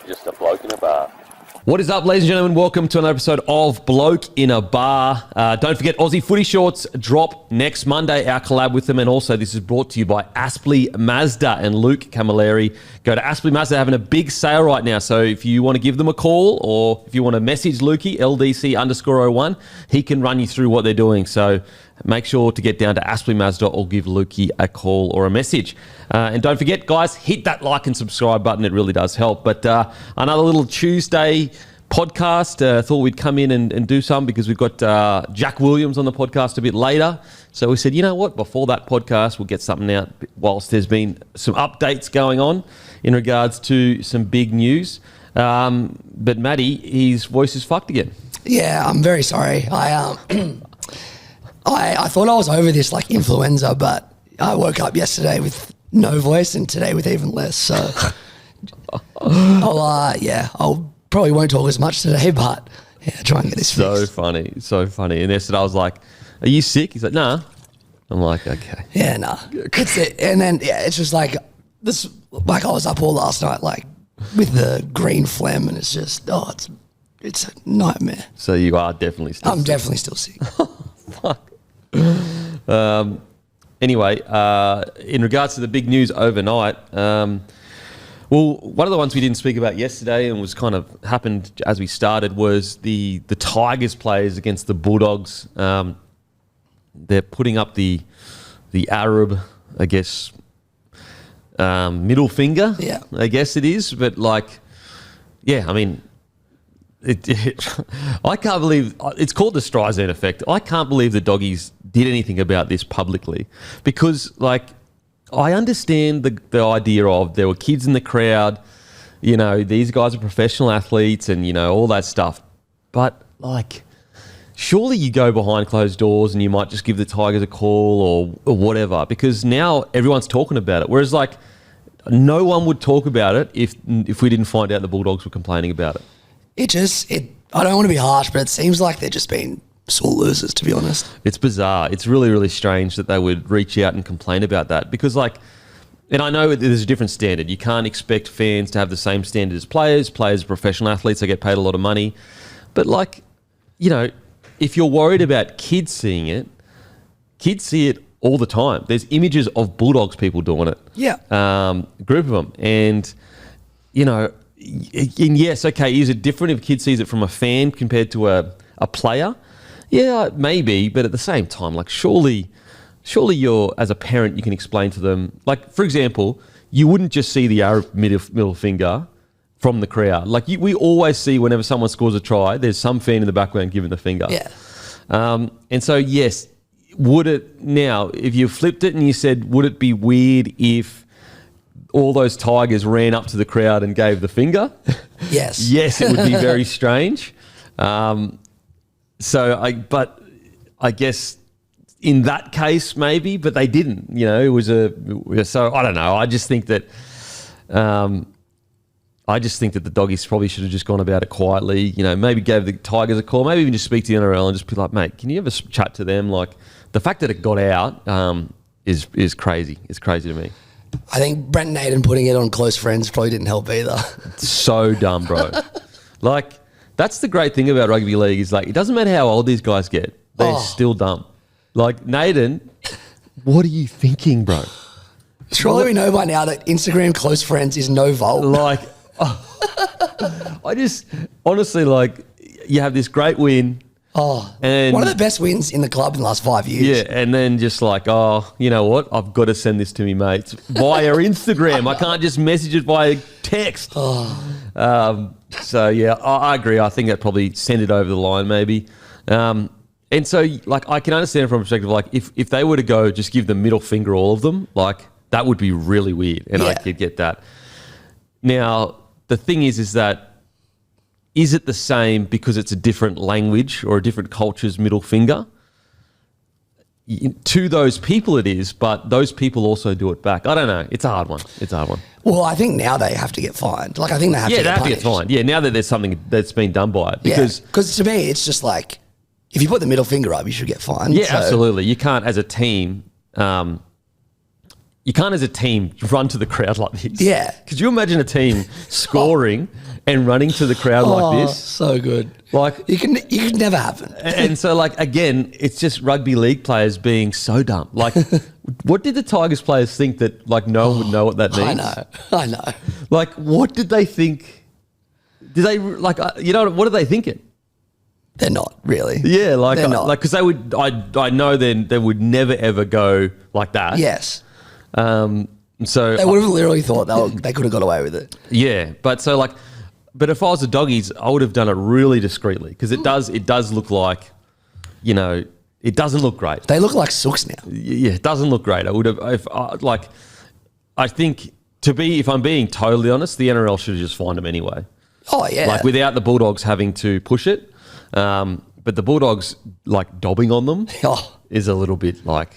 just a bloke in a bar. What is up, ladies and gentlemen? Welcome to another episode of Bloke in a Bar. Don't forget, Aussie Footy Shorts drop next Monday, our collab with them. And also, this is brought to you by Aspley Mazda and Luke Camilleri. Go to Aspley Mazda, having a big sale right now. So if you want to give them a call or if you want to message Lukey, LDC_01, he can run you through what they're doing. So make sure to get down to Aspley Mazda or give Lukey a call or a message. And don't forget, guys, hit that like and subscribe button. It really does help. But another little Tuesday podcast. Thought we'd come in and do some because we've got Jack Williams on the podcast a bit later. So we said, you know what, before that podcast, we'll get something out whilst there's been some updates going on in regards to some big news. But Matty, his voice is fucked again. Yeah, I'm very sorry. I thought I was over this like influenza, but I woke up yesterday with no voice and today with even less. So I'll probably won't talk as much today, but yeah, try and get this fixed. So funny. And yesterday I was like, are you sick? He's like, nah. I'm like, okay. Yeah, nah. It's it. And then, yeah, it's just like this, like I was up all last night, like with the green phlegm, and it's just, it's a nightmare. So you are definitely still I'm sick. definitely still sick. Fuck. Anyway, in regards to the big news overnight, well, one of the ones we didn't speak about yesterday and was kind of happened as we started was the Tigers players against the Bulldogs. They're putting up the Arab, I guess, middle finger. Yeah. I guess it is, but like, yeah, I mean, I can't believe it's called the Streisand effect. I can't believe the doggies did anything about this publicly because, like, I understand the idea of there were kids in the crowd, you know, these guys are professional athletes and, you know, all that stuff. But, like, surely you go behind closed doors and you might just give the Tigers a call or whatever because now everyone's talking about it. Whereas, like, no one would talk about it if we didn't find out the Bulldogs were complaining about it. I don't want to be harsh, but it seems like they're just being sore losers, to be honest. It's bizarre. It's really, really strange that they would reach out and complain about that because, like, and I know there's a different standard. You can't expect fans to have the same standard as players. Players are professional athletes. They get paid a lot of money. But, like, you know, if you're worried about kids seeing it, kids see it all the time. There's images of Bulldogs people doing it. Yeah. Group of them. And, you know, and yes, okay, is it different if a kid sees it from a fan compared to a player? Yeah, maybe, but at the same time, like surely you're, as a parent, you can explain to them, like, for example, you wouldn't just see the Arab middle finger from the crowd. Like we always see whenever someone scores a try, there's some fan in the background giving the finger. Yeah. And so, yes, would it now, if you flipped it and you said, would it be weird if all those Tigers ran up to the crowd and gave the finger? Yes. Yes, it would be very strange. But I guess in that case maybe, but they didn't. You know, it was so I don't know. I just think that the doggies probably should have just gone about it quietly. You know, maybe gave the Tigers a call, maybe even just speak to the NRL and just be like, mate, can you ever chat to them? Like the fact that it got out is crazy. It's crazy to me. I think Brent and Aiden putting it on close friends probably didn't help either. It's so dumb, bro. Like, that's the great thing about rugby league is, like, it doesn't matter how old these guys get. They're still dumb. Like, Naden, what are you thinking, bro? Surely we know by now that Instagram close friends is no volt. Like, I just, honestly, like, you have this great win. And one of the best wins in the club in the last 5 years. Yeah, and then just like, you know what? I've got to send this to me mates via Instagram. I can't just message it via text. So, yeah, I agree. I think that probably sent it over the line maybe. And so, like, I can understand from a perspective, like, if they were to go just give the middle finger all of them, like, that would be really weird, and I could get that. Now, the thing is that, is it the same because it's a different language or a different culture's middle finger? To those people it is, but those people also do it back. I don't know. It's a hard one. Well, I think now they have to get fined. Like, I think they have to get punished. fined. Yeah, now that there's something that's been done by it. Because to me, it's just like, if you put the middle finger up, you should get fined. Yeah, absolutely. You can't, as a team, you can't as a team run to the crowd like this. Yeah. Could you imagine a team scoring and running to the crowd like this? So good. Like you can never happen. And so, like, again, it's just rugby league players being so dumb. Like, what did the Tigers players think that, like, no one would know what that means? I know. Like, what did they think? Did they, like, what are they thinking? They're not really. Yeah, like, they're not. Like, because they would, I know then they would never ever go like that. Yes. So they would have literally thought they could have got away with it. Yeah, but so like, but if I was the Doggies, I would have done it really discreetly because it does look like, it doesn't look great. They look like sooks now. Yeah, it doesn't look great. I would have, I think if I'm being totally honest, the NRL should have just fined them anyway. Oh yeah. Like without the Bulldogs having to push it. But the Bulldogs like dobbing on them is a little bit like,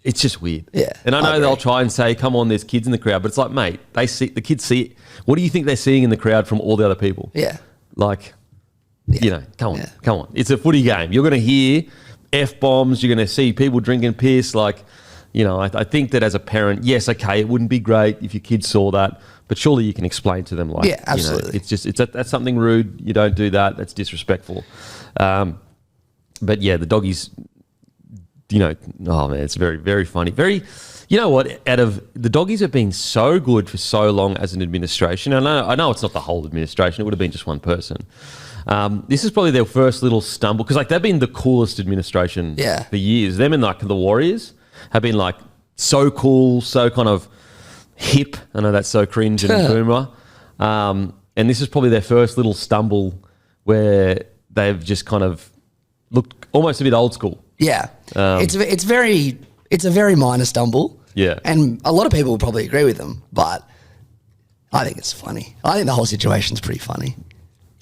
it's just weird. Yeah. And I know they'll try and say, come on, there's kids in the crowd. But it's like, mate, the kids see it. What do you think they're seeing in the crowd from all the other people? Yeah. Like, come on. It's a footy game. You're going to hear F-bombs. You're going to see people drinking piss. Like, I think that as a parent, yes, okay, it wouldn't be great if your kids saw that. But surely you can explain to them, like, yeah, absolutely. That's something rude. You don't do that. That's disrespectful. But yeah, the Doggies, oh man, it's very, very funny. You know what? Out of the Doggies have been so good for so long as an administration. I know it's not the whole administration. It would have been just one person. This is probably their first little stumble because like they've been the coolest administration for years. Them and like the Warriors have been like so cool, so kind of hip. I know that's so cringe and boomer. And this is probably their first little stumble where they've just kind of looked almost a bit old school. Yeah, it's a very minor stumble. Yeah, and a lot of people will probably agree with them, but I think it's funny. I think the whole situation's pretty funny.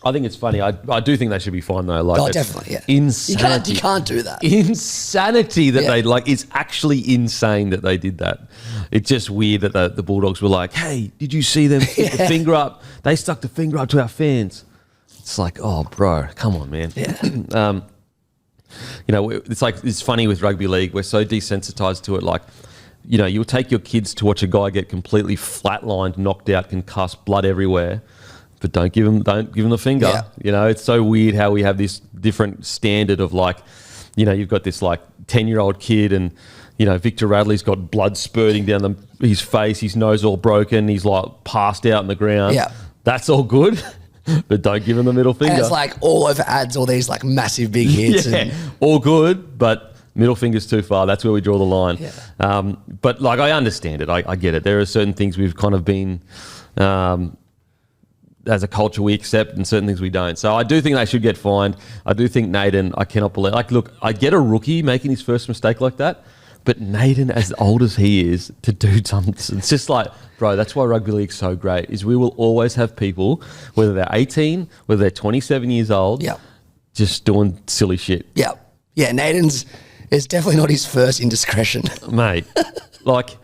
I think it's funny. I do think they should be fine though. Like, definitely, yeah. Insanity. You can't do that. Insanity that they like. It's actually insane that they did that. It's just weird that the Bulldogs were like, "Hey, did you see them stick the finger up? They stuck the finger up to our fans." It's like, oh, bro, come on, man. Yeah. It's funny with rugby league. We're so desensitized to it. Like, you'll take your kids to watch a guy get completely flatlined, knocked out, concussed, blood everywhere, but don't give him the finger. Yeah. It's so weird how we have this different standard of like, you've got this like 10-year-old kid and, Victor Radley's got blood spurting down his face, his nose all broken, he's like passed out on the ground. Yeah. That's all good. But don't give him the middle finger. And it's like all over ads, all these like massive big hits. All good, but middle finger's too far. That's where we draw the line. Yeah. But like, I understand it. I get it. There are certain things we've kind of been, as a culture, we accept and certain things we don't. So I do think they should get fined. I do think Naden, I cannot believe, like, look, I get a rookie making his first mistake like that, but Naden, as old as he is, to do something, it's just like, bro, that's why rugby league's so great, is we will always have people, whether they're 18, whether they're 27 years old, just doing silly shit. Yeah. Yeah, Naden's is definitely not his first indiscretion. Mate, like,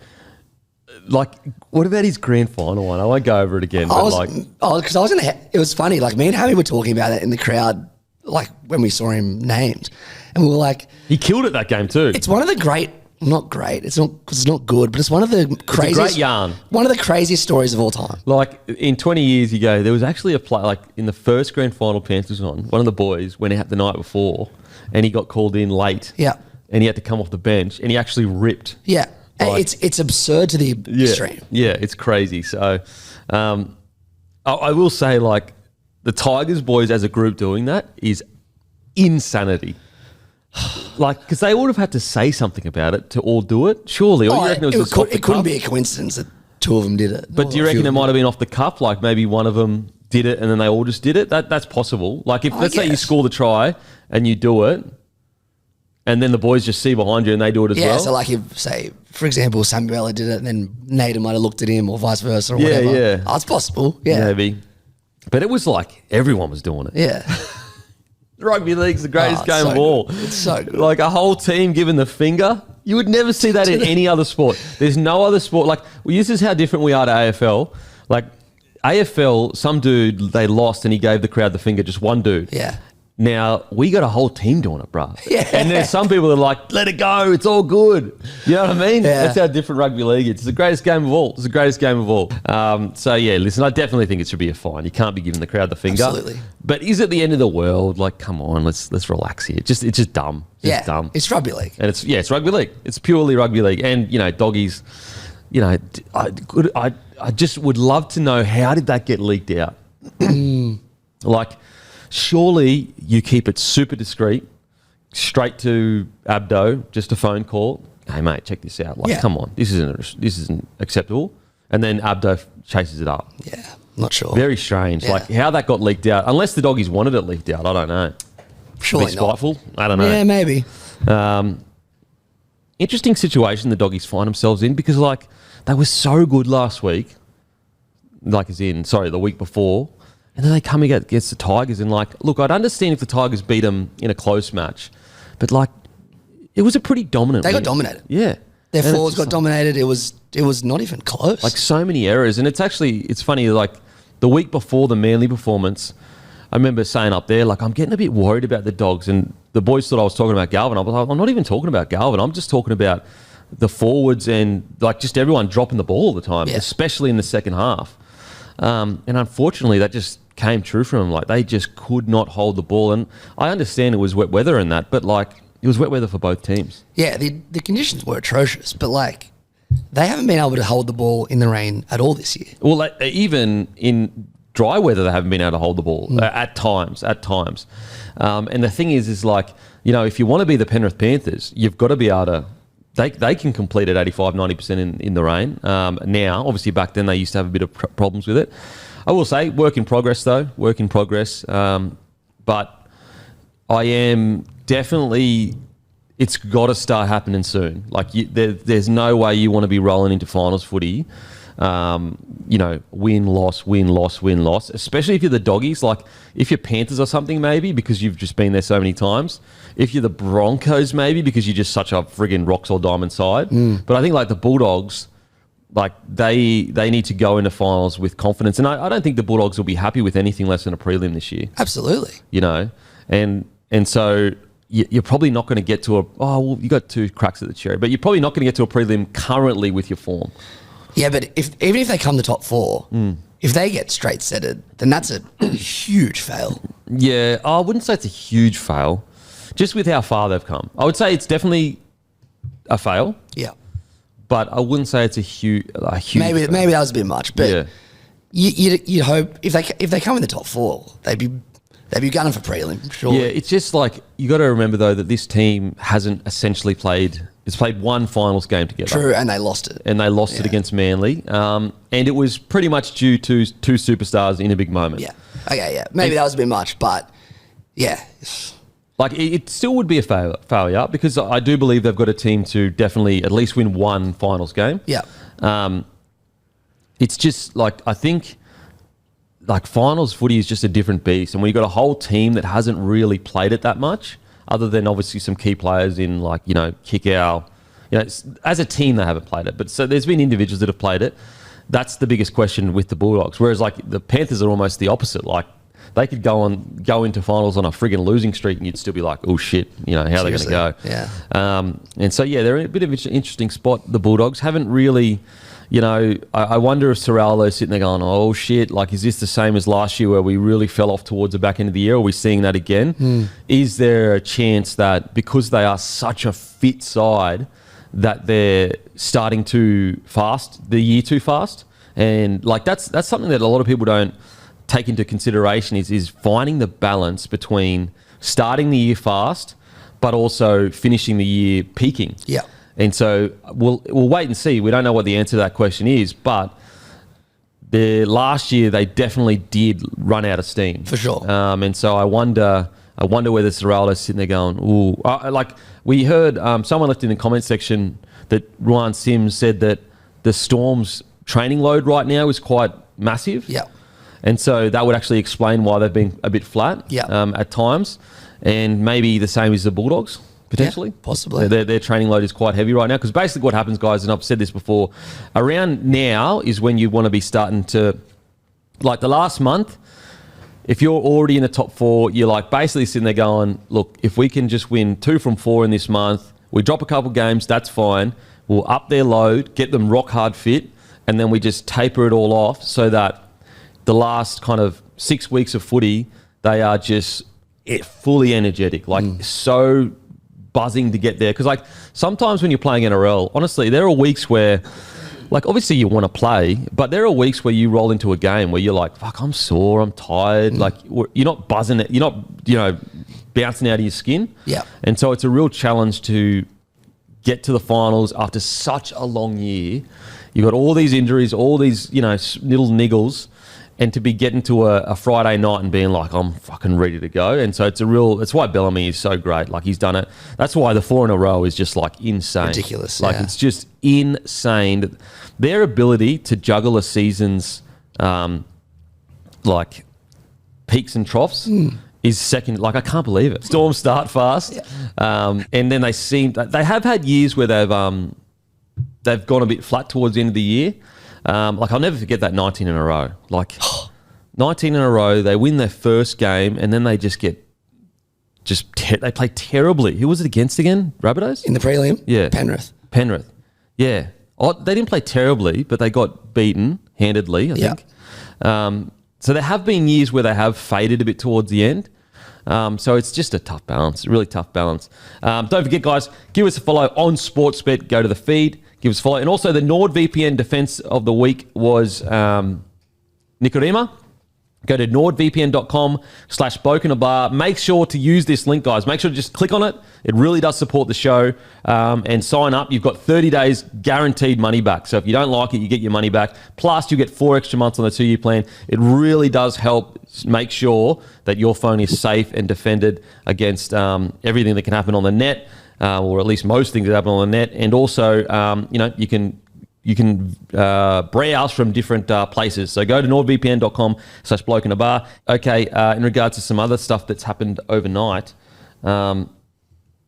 what about his grand final one? I won't go over it again. Because I was it was funny, like me and Harry were talking about it in the crowd, like when we saw him named, and we were like... He killed it that game too. It's one of the not great. It's not because it's not good, but it's one of the craziest. It's a great yarn. One of the craziest stories of all time. Like in 20 years ago, there was actually a play. Like in the first grand final, Panthers on. One of the boys went out the night before, and he got called in late. Yeah, and he had to come off the bench, and he actually ripped. Yeah, like, it's absurd to the extreme. Yeah, it's crazy. So, I will say, like, the Tigers boys as a group doing that is insanity. Like, because they would have had to say something about it to all do it, surely. Or you reckon it couldn't be a coincidence that two of them did it. But do you reckon it might have been off the cuff? Like maybe one of them did it and then they all just did it? That's possible. Like if let's say you score the try and you do it, and then the boys just see behind you and they do it as well. Yeah, so like if, say, for example, Samuela did it and then Naden might have looked at him or vice versa or whatever. Yeah. Oh, it's possible. Yeah. Maybe. But it was like everyone was doing it. Yeah. Rugby league's the greatest game of all. It's so good. Like a whole team giving the finger. You would never see that in any other sport. There's no other sport. Like, this is how different we are to AFL. Like, AFL, some dude, they lost and he gave the crowd the finger, just one dude. Yeah. Now, we got a whole team doing it, bruh. Yeah. And there's some people that are like, let it go, it's all good. You know what I mean? Yeah. That's how different rugby league is. It's the greatest game of all. It's the greatest game of all. So, yeah, listen, I definitely think it should be a fine. You can't be giving the crowd the finger. Absolutely. But is it the end of the world? Like, come on, let's relax here. It's just dumb. It's dumb. It's rugby league. And it's rugby league. It's purely rugby league. And, doggies, I just would love to know, how did that get leaked out? Like, surely you keep it super discreet, straight to Abdo, just a phone call. Hey mate, check this out. Like, come on, this isn't acceptable. And then Abdo chases it up. Yeah, not sure. Very strange. Yeah. Like how that got leaked out. Unless the doggies wanted it leaked out, I don't know. Surely a bit not. spiteful. I don't know. Yeah, maybe. Interesting situation the doggies find themselves in, because like they were so good last week, the week before. And then they come against the Tigers and like, look, I'd understand if the Tigers beat them in a close match, but like, it was a pretty dominant They win. got dominated. Yeah. Their And fours it's got dominated. It was not even close. like so many errors. And it's funny, like the week before the Manly performance, I remember saying up there, like, I'm getting a bit worried about the Dogs. And the boys thought I was talking about Galvin. I was like, I'm not even talking about Galvin. I'm just talking about the forwards and like just everyone dropping the ball all the time, especially in the second half. And unfortunately, that just came true from them. Like they just could not hold the ball. And I understand it was wet weather and that, but like it was wet weather for both teams. Yeah, the conditions were atrocious, but like they haven't been able to hold the ball in the rain at all this year. Well, like, even in dry weather, they haven't been able to hold the ball at times. And the thing is like, if you want to be the Penrith Panthers, you've got to be able to. They can complete at 85, 90% in the rain. Now, obviously back then they used to have a bit of problems with it. I will say, work in progress though, but I am definitely, it's got to start happening soon. Like there's no way you want to be rolling into finals footy, win, loss, especially if you're the Doggies. Like if you're Panthers or something, maybe because you've just been there so many times. If you're the Broncos, maybe because you're just such a friggin' rock solid diamond side. But I think like the Bulldogs, like they need to go into finals with confidence. And I don't think the Bulldogs will be happy with anything less than a prelim this year. Absolutely. And so you're probably not going to get to you got two cracks at the cherry, but you're probably not going to get to a prelim currently with your form. Yeah, but even if they come the top four, if they get straight setted, then that's a huge fail. Yeah, I wouldn't say it's a huge fail, just with how far they've come. I would say it's definitely a fail. Yeah. But I wouldn't say it's a huge maybe fail. Maybe that was a bit much, but you'd hope if they come in the top four, they'd be gunning for prelim, sure. Yeah, it's just like you got to remember though that this team hasn't essentially played. It's played one finals game together. True, and they lost it. And they lost it against Manly, and it was pretty much due to two superstars in a big moment. Yeah. Okay. Yeah. Maybe that was a bit much, but yeah. Like it still would be a failure because I do believe they've got a team to definitely at least win one finals game. Yeah. It's just like I think like finals footy is just a different beast, and when you've got a whole team that hasn't really played it that much, other than obviously some key players in like Kickow, as a team they haven't played it, but so there's been individuals that have played it. That's the biggest question with the Bulldogs. Whereas like the Panthers are almost the opposite. Like they could go into finals on a friggin' losing streak, and you'd still be like, oh shit, how are they going to go? Yeah. And so they're in a bit of an interesting spot. The Bulldogs haven't really. I wonder if Sorrello's sitting there going, oh shit, like is this the same as last year where we really fell off towards the back end of the year? Are we seeing that again? Is there a chance that because they are such a fit side that they're starting to fast the year too fast? And like that's something that a lot of people don't take into consideration is finding the balance between starting the year fast but also finishing the year peaking. Yeah. And so we'll wait and see. We don't know what the answer to that question is, but last year they definitely did run out of steam. For sure. And so I wonder whether Sorrello's sitting there going, ooh. Like we heard someone left in the comment section that Ryan Sims said that the Storm's training load right now is quite massive. Yeah. And so that would actually explain why they've been a bit flat at times. And maybe the same as the Bulldogs. Potentially. Yeah, possibly. Their training load is quite heavy right now because basically what happens, guys, and I've said this before, around now is when you want to be starting to, like the last month, if you're already in the top 4, you're like basically sitting there going, look, if we can just win 2 from 4 in this month, we drop a couple games, that's fine. We'll up their load, get them rock hard fit, and then we just taper it all off so that the last kind of 6 weeks of footy, they are just fully energetic, like so buzzing to get there. Because like sometimes when you're playing NRL, honestly, there are weeks where, like obviously you want to play, but there are weeks where you roll into a game where you're like, fuck, I'm sore, I'm tired. Like you're not buzzing it, you're not, bouncing out of your skin. Yeah. And so it's a real challenge to get to the finals after such a long year. You've got all these injuries, all these, little niggles, and to be getting to a Friday night and being like, I'm fucking ready to go. And so it's why Bellamy is so great. Like he's done it. That's why the 4 in a row is just like insane. Ridiculous. Like it's just insane. Their ability to juggle a season's like peaks and troughs is second. Like I can't believe it. Storms start fast. Yeah. And then they have had years where they've gone a bit flat towards the end of the year. Like I'll never forget that 19 in a row. Like 19 in a row, they win their first game and then they just get they play terribly. Who was it against again? Rabbitohs? In the prelim? Yeah. Penrith. Yeah. Oh, they didn't play terribly, but they got beaten handedly, I think. So there have been years where they have faded a bit towards the end. So it's just a tough balance, really tough balance. Don't forget, guys, give us a follow on Sportsbet. Go to the feed, give us a follow. And also the NordVPN Defense of the Week was Nikorima. Go to nordvpn.com/blokeinabar. Make sure to use this link, guys. Make sure to just click on it. It really does support the show. And sign up. You've got 30 days guaranteed money back. So if you don't like it, you get your money back. Plus, you get 4 extra months on the 2-year plan. It really does help make sure that your phone is safe and defended against everything that can happen on the net, or at least most things that happen on the net. And also, you can browse from different places. So go to nordvpn.com/blokeinabar. Okay, in regards to some other stuff that's happened overnight,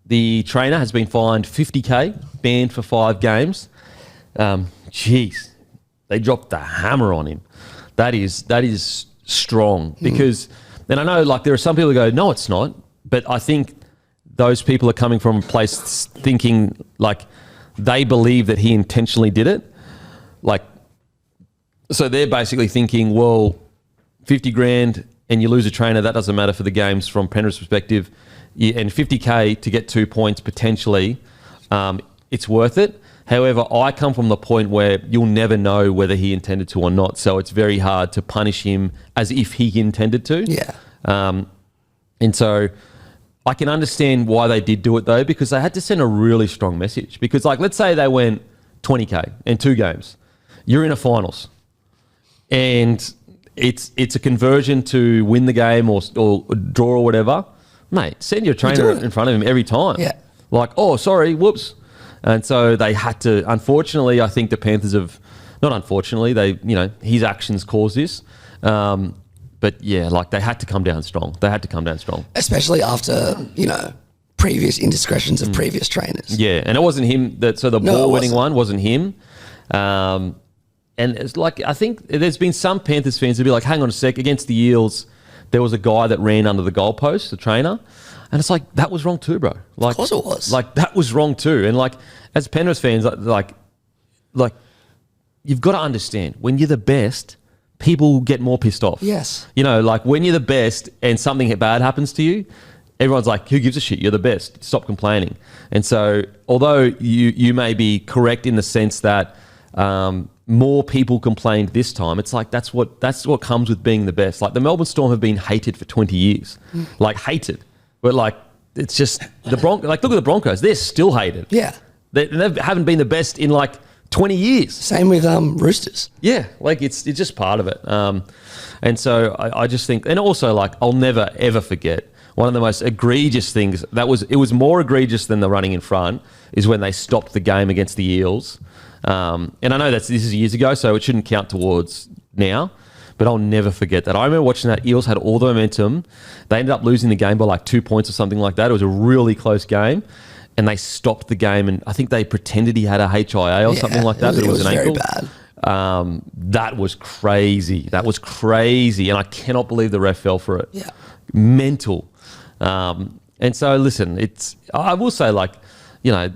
the trainer has been fined $50K, banned for 5 games. Jeez, they dropped the hammer on him. That is strong because, and I know like there are some people who go, no, it's not. But I think those people are coming from a place thinking like, they believe that he intentionally did it. Like, so they're basically thinking, well, 50 grand and you lose a trainer, that doesn't matter for the games from Penrith's perspective. And 50K to get 2 points potentially, it's worth it. However, I come from the point where you'll never know whether he intended to or not. So it's very hard to punish him as if he intended to. Yeah. And so I can understand why they did do it though, because they had to send a really strong message. Because like, let's say they went 20K in 2 games. You're in a finals and it's a conversion to win the game or draw or whatever. Mate, send your trainer in front of him every time. Yeah. Like, oh, sorry, whoops. And so they had to, unfortunately, I think the Panthers have, not unfortunately, his actions caused this. But yeah, like they had to come down strong. Especially after, previous indiscretions of previous trainers. Yeah, and it wasn't him. So the ball-winning one wasn't him. And it's like, I think there's been some Panthers fans who'd be like, hang on a sec, against the Eels, there was a guy that ran under the goalpost, the trainer. And it's like, that was wrong too, bro. Like, of course it was. Like, that was wrong too. And like, as Penrith fans, like you've got to understand, when you're the best, people get more pissed off. Yes. Like when you're the best and something bad happens to you, everyone's like, who gives a shit? You're the best. Stop complaining. And so although you may be correct in the sense that more people complained this time, it's like that's what comes with being the best. Like the Melbourne Storm have been hated for 20 years. Like hated. But like it's just like look at the Broncos. They're still hated. Yeah. They haven't been the best in like 20 years. Same with Roosters. Yeah, like it's just part of it. And so I just think, and also like I'll never ever forget one of the most egregious things it was more egregious than the running in front is when they stopped the game against the Eels. And I know this is years ago, so it shouldn't count towards now. But I'll never forget that. I remember watching that. Eels had all the momentum. They ended up losing the game by like 2 points or something like that. It was a really close game. And they stopped the game. And I think they pretended he had a HIA or something like that. But it was an ankle. Very bad. That was crazy. That was crazy. And I cannot believe the ref fell for it. Yeah. Mental. And so, listen, I will say, like, you know,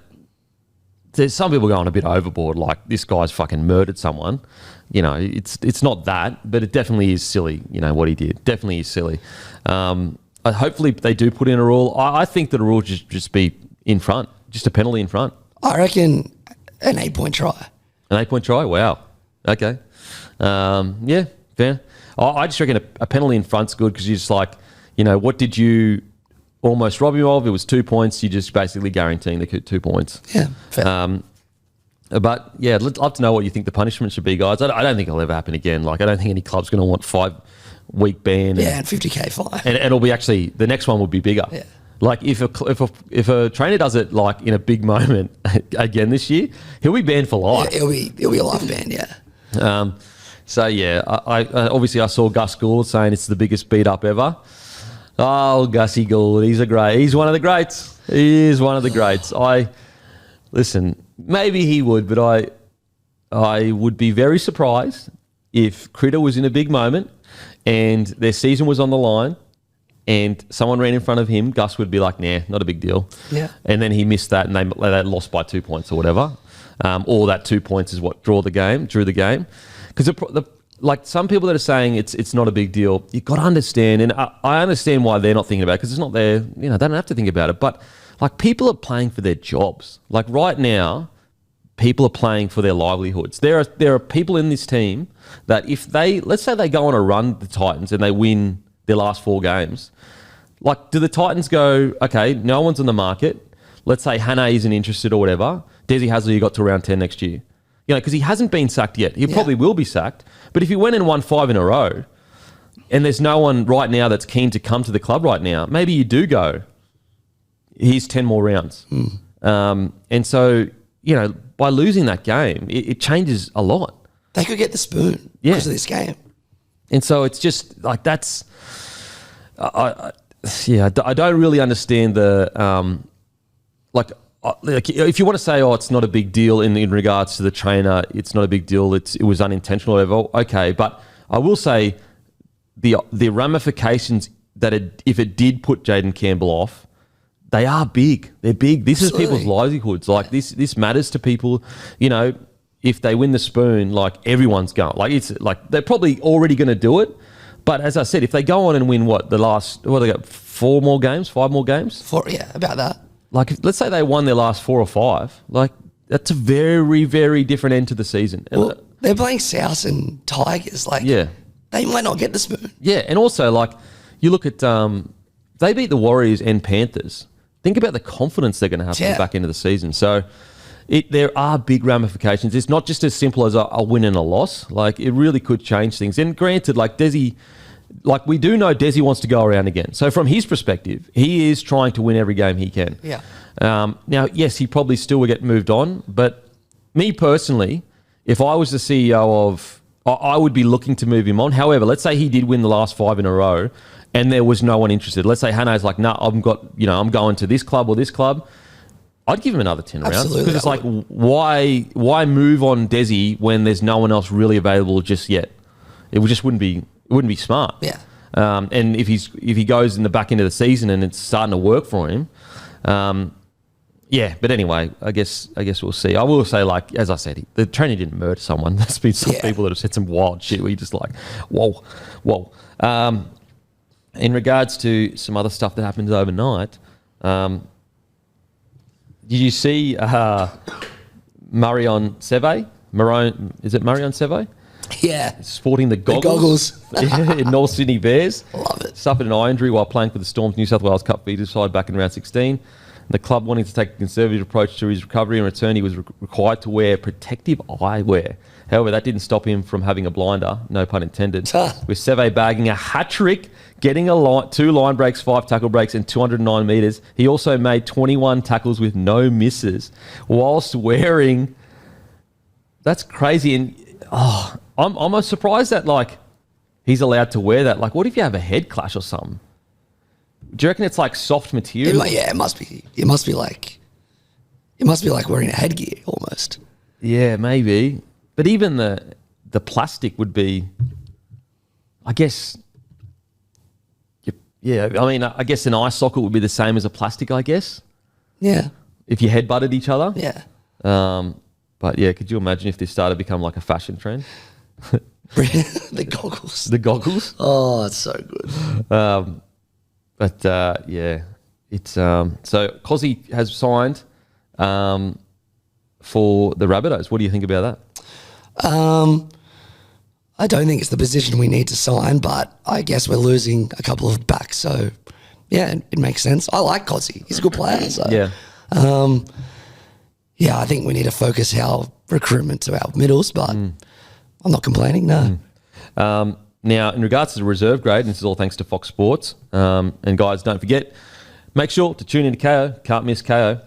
there's some people going a bit overboard, like this guy's fucking murdered someone. You know, it's not that, but it definitely is silly, you know, what he did. Definitely is silly. Hopefully they do put in a rule. I think that a rule should just be in front, just a penalty in front. I reckon an 8-point try. An 8-point try? Wow. Okay. Yeah, fair. I just reckon a penalty in front's good because you're just like, you know, what did you almost rob him of? It was 2 points. You're just basically guaranteeing the 2 points. Yeah, fair. But, yeah, I'd love to know what you think the punishment should be, guys. I don't think it'll ever happen again. Like, I don't think any club's going to want 5-week ban. And 50K fine. And it'll be actually, the next one will be bigger. Yeah. Like, if a trainer does it, like, in a big moment again this year, he'll be banned for life. Yeah, it'll be a life ban, yeah. So, yeah, I obviously I saw Gus Gould saying it's the biggest beat-up ever. Oh, Gussie Gould, he's one of the greats. He is one of the greats. Listen, maybe he would, but I would be very surprised if Critter was in a big moment and their season was on the line and someone ran in front of him, Gus would be like, nah, not a big deal. Yeah. And then he missed that and they lost by 2 points or whatever. Or that 2 points is what drew the game. Because like some people that are saying it's not a big deal, you've got to understand, and I understand why they're not thinking about it because it's not their, you know, they don't have to think about it. But like people are playing for their jobs. Like right now, people are playing for their livelihoods. There are people in this team that if let's say they go on a run, the Titans, and they win their last 4 games, like do the Titans go, okay, no one's on the market. Let's say Hannah isn't interested or whatever. Desi Hasley, you got to round 10 next year. You know, because he hasn't been sacked yet. He probably will be sacked. But if he went and won 5 in a row and there's no one right now that's keen to come to the club right now, maybe you do go, here's 10 more rounds. And so, you know, by losing that game, it changes a lot. They could get the spoon because of this game. And so it's just like that's... I don't really understand the... like if you want to say, oh, it's not a big deal in regards to the trainer, it's not a big deal, it was unintentional or whatever, okay. But I will say the ramifications that if it did put Jaden Campbell off, they are big. They're big. This is people's livelihoods. Like this matters to people. You know, if they win the spoon, like everyone's going. Like it's like they're probably already going to do it. But as I said, if they go on and win they got 4 more games, 5 more games? 4, yeah, about that. Like, let's say they won their last 4 or 5. Like, that's a very, very different end to the season. Well, they're playing South and Tigers. Like, they might not get the spoon. Yeah, and also, like, you look at, they beat the Warriors and Panthers. Think about the confidence they're going to have for the back end of the season. So, there are big ramifications. It's not just as simple as a win and a loss. Like, it really could change things. And granted, like, like we do know Desi wants to go around again. So from his perspective, he is trying to win every game he can. Yeah. Now, yes, he probably still will get moved on. But me personally, if I was the CEO of, I would be looking to move him on. However, let's say he did win the last 5 in a row and there was no one interested. Let's say Hannah's like, nah, I'm going to this club or this club. I'd give him another 10 rounds. Because it's like, why move on Desi when there's no one else really available just yet? It just wouldn't be smart. Yeah. And if he goes in the back end of the season and it's starting to work for him, but anyway, I guess we'll see. I will say, like, as I said, the trainer didn't murder someone. There's been some people that have said some wild shit where you're just like, whoa. In regards to some other stuff that happens overnight, did you see Marion Seve? Is it Marion Seve? Yeah. Sporting the goggles. In North Sydney Bears. Love it. Suffered an eye injury while playing for the Storm's New South Wales Cup feeder side back in round 16. The club wanting to take a conservative approach to his recovery. In return, he was required to wear protective eyewear. However, that didn't stop him from having a blinder, no pun intended, with Seve bagging a hat-trick, getting 2 line breaks, 5 tackle breaks and 209 metres. He also made 21 tackles with no misses whilst wearing... That's crazy. And I'm surprised that, like, he's allowed to wear that. Like, what if you have a head clash or something? Do you reckon it's like soft material? It must be. It must be like wearing a headgear almost. Yeah, maybe. But even the plastic would be, I guess. Yeah, I mean, I guess an eye socket would be the same as a plastic, I guess. Yeah. If you head-butted each other. Yeah. But yeah, could you imagine if this started to become like a fashion trend? The goggles. The goggles? Oh, it's so good. Yeah, it's so Cozzy has signed for the Rabbitohs. What do you think about that? I don't think it's the position we need to sign, but I guess we're losing a couple of backs, so yeah, it makes sense. I like Cozzy; he's a good player. So Yeah. Yeah, I think we need to focus our recruitment to our middles, but I'm not complaining. No. Now, in regards to the reserve grade, and this is all thanks to Fox Sports, and guys, don't forget, make sure to tune into KO. Can't miss KO.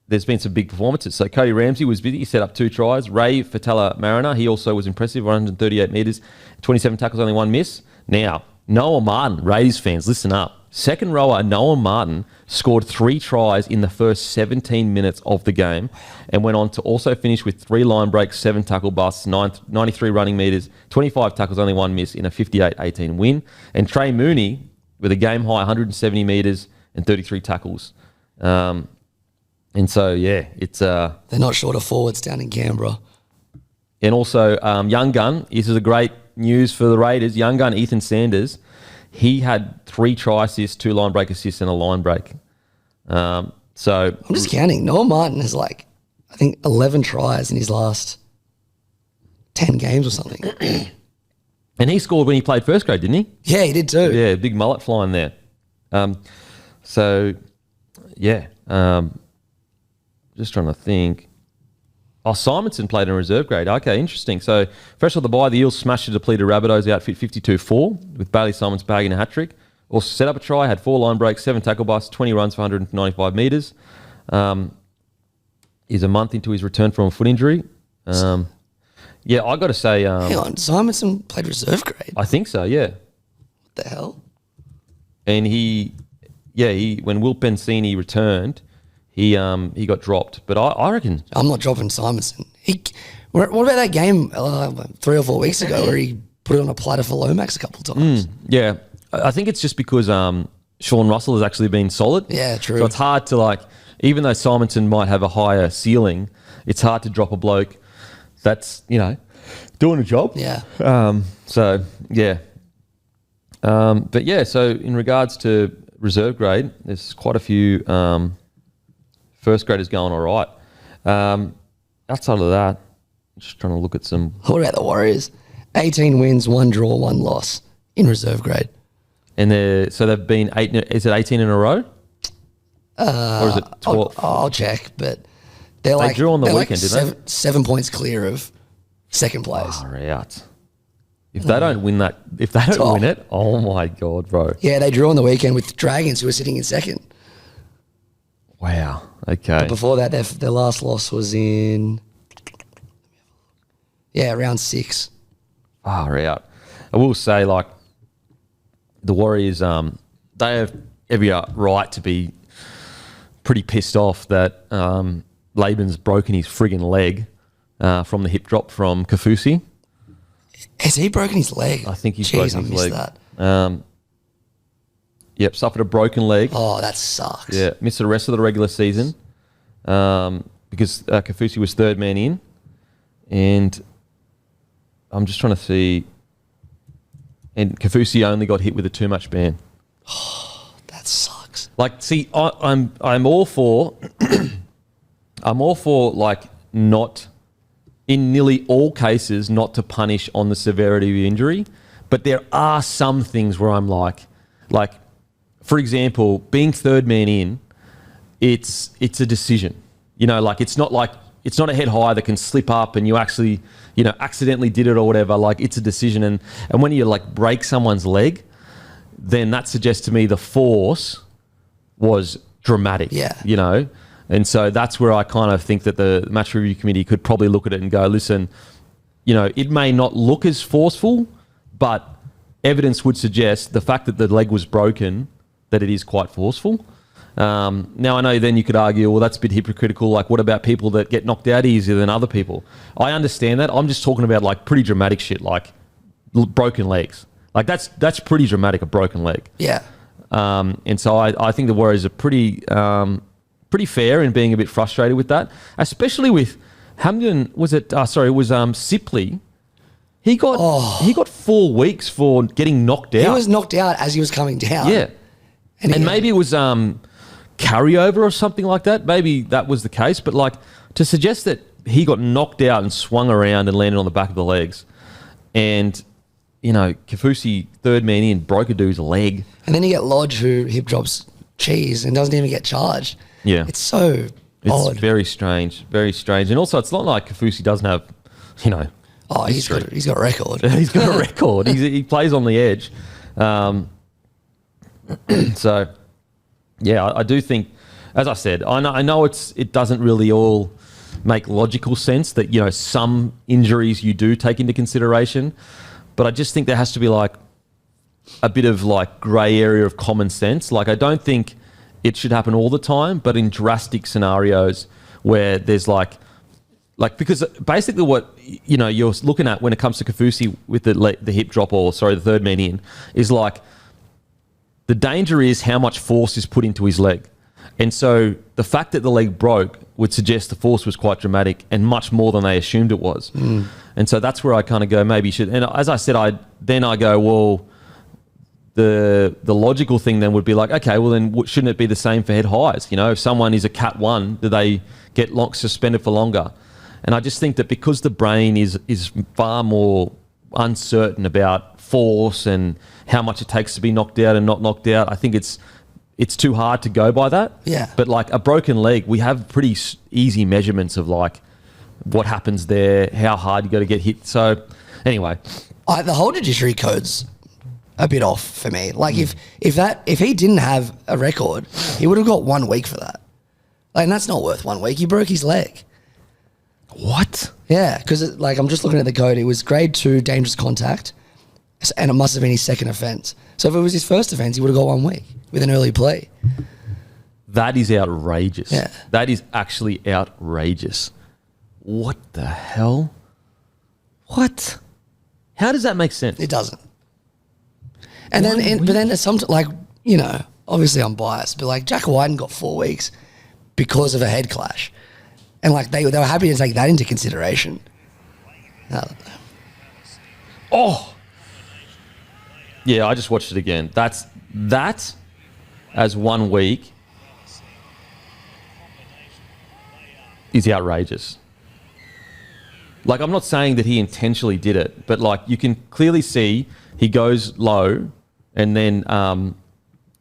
There's been some big performances. So Cody Ramsey was busy. He set up 2 tries. Ray Fatala Mariner, he also was impressive, 138 metres, 27 tackles, only 1 miss. Now, Noah Martin, Raiders fans, listen up. Second rower Noah Martin scored 3 tries in the first 17 minutes of the game and went on to also finish with 3 line breaks, 7 tackle busts, 93 running metres, 25 tackles, only 1 miss in a 58-18 win. And Trey Mooney with a game high 170 metres and 33 tackles. And so, yeah, it's... They're not short of forwards down in Canberra. And also, Young Gun, this is a great news for the Raiders. Young Gun, Ethan Sanders, he had 3 try assists, 2 line break assists and a line break. So I'm just counting. Noah Martin has I think 11 tries in his last 10 games or something. And he scored when he played first grade, didn't he? Yeah, he did too. Yeah, big mullet flying there. Just trying to think. Oh, Simonson played in reserve grade. Okay, interesting. So, fresh off the bye, the Eels smashed the depleted Rabbitohs outfit 52-4 with Bailey Simons bagging a hat-trick. Also set up a try, had 4 line breaks, 7 tackle busts, 20 runs for 195 metres. He's a month into his return from a foot injury. Yeah, I got to say... Hang on, Simonson played reserve grade? I think so, yeah. What the hell? And when Will Pensini returned... He got dropped, but I reckon... I'm not dropping Simonson. What about that game 3 or 4 weeks ago where he put it on a platter for Lomax a couple of times? Yeah, I think it's just because Sean Russell has actually been solid. Yeah, true. So it's hard to even though Simonson might have a higher ceiling, it's hard to drop a bloke that's, doing a job. Yeah. So in regards to reserve grade, there's quite a few... first graders going all right. Outside of that, just trying to look at some... What about the Warriors? 18 wins, 1 draw, 1 loss in reserve grade. And they've been 18 in a row? Or is it 12? I'll check, but they're they drew on the weekend, didn't they? 7 points clear of second place. Far out. If they don't win that, win it, oh my God, bro. Yeah, they drew on the weekend with Dragons, who were sitting in second. Wow. Okay. But before that, their last loss was in, round 6. Far out. I will say, the Warriors, they have every right to be pretty pissed off that Laban's broken his friggin' leg from the hip drop from Kaufusi. Has he broken his leg? I think he's broken his leg. That. Yep, suffered a broken leg. Oh, that sucks. Yeah, missed the rest of the regular season because Kaufusi was 3rd man in. And I'm just trying to see. And Kaufusi only got hit with a too much ban. Oh, that sucks. I'm all for not, in nearly all cases, not to punish on the severity of the injury. But there are some things where I'm like, for example, being 3rd man in, it's a decision. It's not a head high that can slip up and you actually, accidentally did it or whatever. It's a decision. And when you break someone's leg, then that suggests to me the force was dramatic. Yeah. And so that's where I kind of think that the match review committee could probably look at it and go, listen, it may not look as forceful, but evidence would suggest the fact that the leg was broken, that it is quite forceful. Now, I know then you could argue, well, that's a bit hypocritical. Like, what about people that get knocked out easier than other people? I understand that. I'm just talking about, like, pretty dramatic shit, like broken legs. Like, that's pretty dramatic, a broken leg. Yeah. And so I think the Warriors are pretty fair in being a bit frustrated with that, especially with Hamden. Was it? Sorry, it was Sipley. He got 4 weeks for getting knocked out. He was knocked out as he was coming down. Yeah, and maybe it was carryover or something like that. Maybe that was the case. But like to suggest that he got knocked out and swung around and landed on the back of the legs, and you know, Kaufusi, third man in, broke a dude's leg. And then you get Lodge, who hip drops Cheese and doesn't even get charged. Yeah. It's so odd. It's very strange, very strange. And also, it's not like Kaufusi doesn't have, you know... Oh, he's got a record. He's got a record. He plays on the edge. So, yeah, I do think, as I said, I know it doesn't really all make logical sense that, you know, some injuries you do take into consideration. But I just think there has to be like a bit of like grey area of common sense. Like I don't think it should happen all the time, but in drastic scenarios where there's like because basically what you know you're looking at when it comes to Kaufusi with the hip drop or the third man in is like the danger is how much force is put into his leg. And so the fact that the leg broke would suggest the force was quite dramatic and much more than they assumed it was. Mm. And so that's where I kind of go, maybe you should. And as I said, I go, well, the logical thing then would be like, okay, well then shouldn't it be the same for head highs? You know, if someone is a Cat 1, do they get suspended for longer? And I just think that because the brain is far more uncertain about force and how much it takes to be knocked out and not knocked out, I think it's too hard to go by that. Yeah. But like a broken leg, we have pretty easy measurements of like what happens there, how hard you got to get hit. So anyway, the whole judiciary code's a bit off for me. Like if he didn't have a record, he would have got 1 week for that. Like, and that's not worth 1 week. He broke his leg. What? Yeah, because like I'm just looking at the code. It was grade 2 dangerous contact, and it must have been his second offence. So if it was his first offence, he would have got 1 week with an early plea. That is outrageous. Yeah. That is actually outrageous. What the hell? What? How does that make sense? It doesn't. And but then there's some, like, you know, obviously I'm biased, but like Jack Wyden got 4 weeks because of a head clash. And like they were happy to take that into consideration. Oh. Yeah, I just watched it again. That as 1 week is outrageous. Like, I'm not saying that he intentionally did it, but like you can clearly see he goes low and then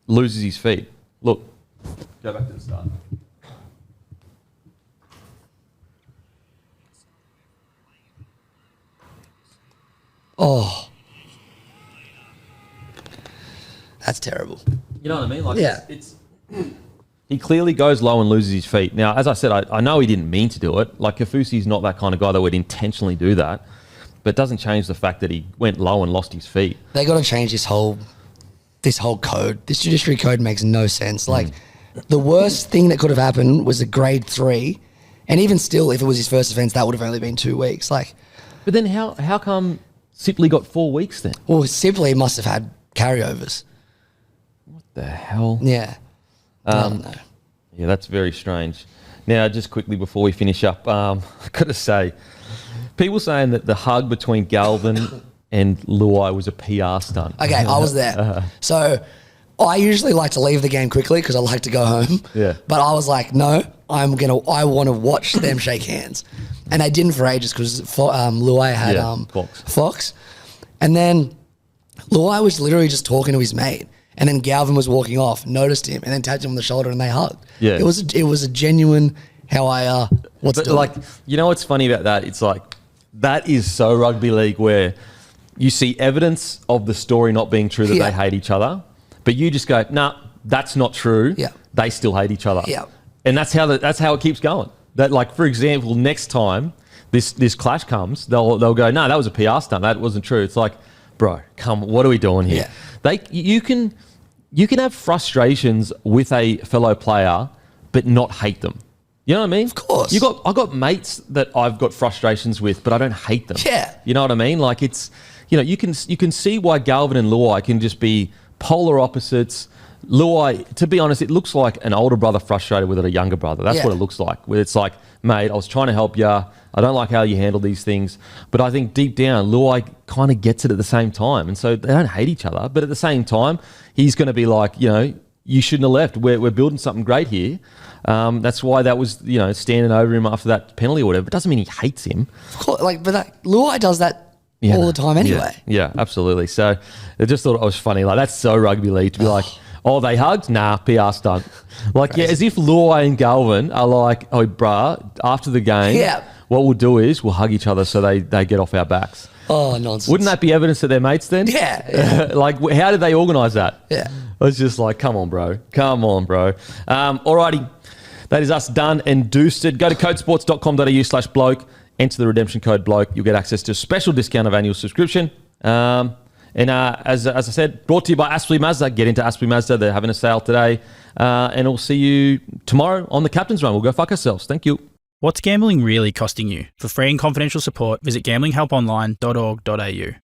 loses his feet. Look, go back to the start. Oh, that's terrible. You know what I mean? Like, yeah. It's he clearly goes low and loses his feet. Now, as I said, I know he didn't mean to do it. Like, Kaufusi's not that kind of guy that would intentionally do that. But it doesn't change the fact that he went low and lost his feet. They got to change this whole code. This judiciary code makes no sense. Like, the worst thing that could have happened was a grade 3. And even still, if it was his first offence, that would have only been 2 weeks. Like, but then how come Sipley got 4 weeks then? Well, Sipley must have had carryovers. What the hell? Yeah. I don't know. Yeah, that's very strange. Now, just quickly before we finish up, I've got to say, people saying that the hug between Galvin and Luai was a PR stunt. Okay, I was there. So I usually like to leave the game quickly because I like to go home. Yeah. But I was like, no, I want to watch them shake hands. And they didn't for ages because Luai had Fox. And then Luai was literally just talking to his mate. And then Galvin was walking off, noticed him, and then tapped him on the shoulder, and they hugged. Yeah, it was a genuine like, you know what's funny about that? It's like that is so rugby league where you see evidence of the story not being true that they hate each other, but you just go, nah, that's not true. Yeah, they still hate each other. Yeah, and that's how it keeps going. That, like, for example, next time this clash comes, they'll go, no, that was a PR stunt. That wasn't true. It's like, bro, come, what are we doing here? Yeah. you can have frustrations with a fellow player, but not hate them. You know what I mean? Of course. I got mates that I've got frustrations with, but I don't hate them. Yeah. You know what I mean? Like it's, you can see why Galvin and Luai can just be polar opposites. Luai, to be honest, it looks like an older brother frustrated with a younger brother. That's what it looks like. Where it's like, mate, I was trying to help you. I don't like how you handle these things. But I think deep down, Luai kind of gets it at the same time. And so they don't hate each other. But at the same time, he's going to be like, you shouldn't have left. We're building something great here. That's why that was, standing over him after that penalty or whatever. It doesn't mean he hates him. Of course, Luai does that all the time anyway. Yeah, absolutely. So I just thought it was funny. Like, that's so rugby league to be like, oh, they hugged? Nah, PR stunt. Like, crazy. As if Luai and Galvin are like, oh, bruh, after the game, what we'll do is we'll hug each other so they get off our backs. Oh, nonsense. Wouldn't that be evidence that they're mates then? Yeah. Like, how did they organise that? Yeah. I was just like, come on, bro. Alrighty. That is us done and doosted. Go to codesports.com.au/bloke. Enter the redemption code bloke. You'll get access to a special discount of annual subscription. As I said, brought to you by Aspley Mazda. Get into Aspley Mazda. They're having a sale today. And we'll see you tomorrow on the Captain's Run. We'll go fuck ourselves. Thank you. What's gambling really costing you? For free and confidential support, visit gamblinghelponline.org.au.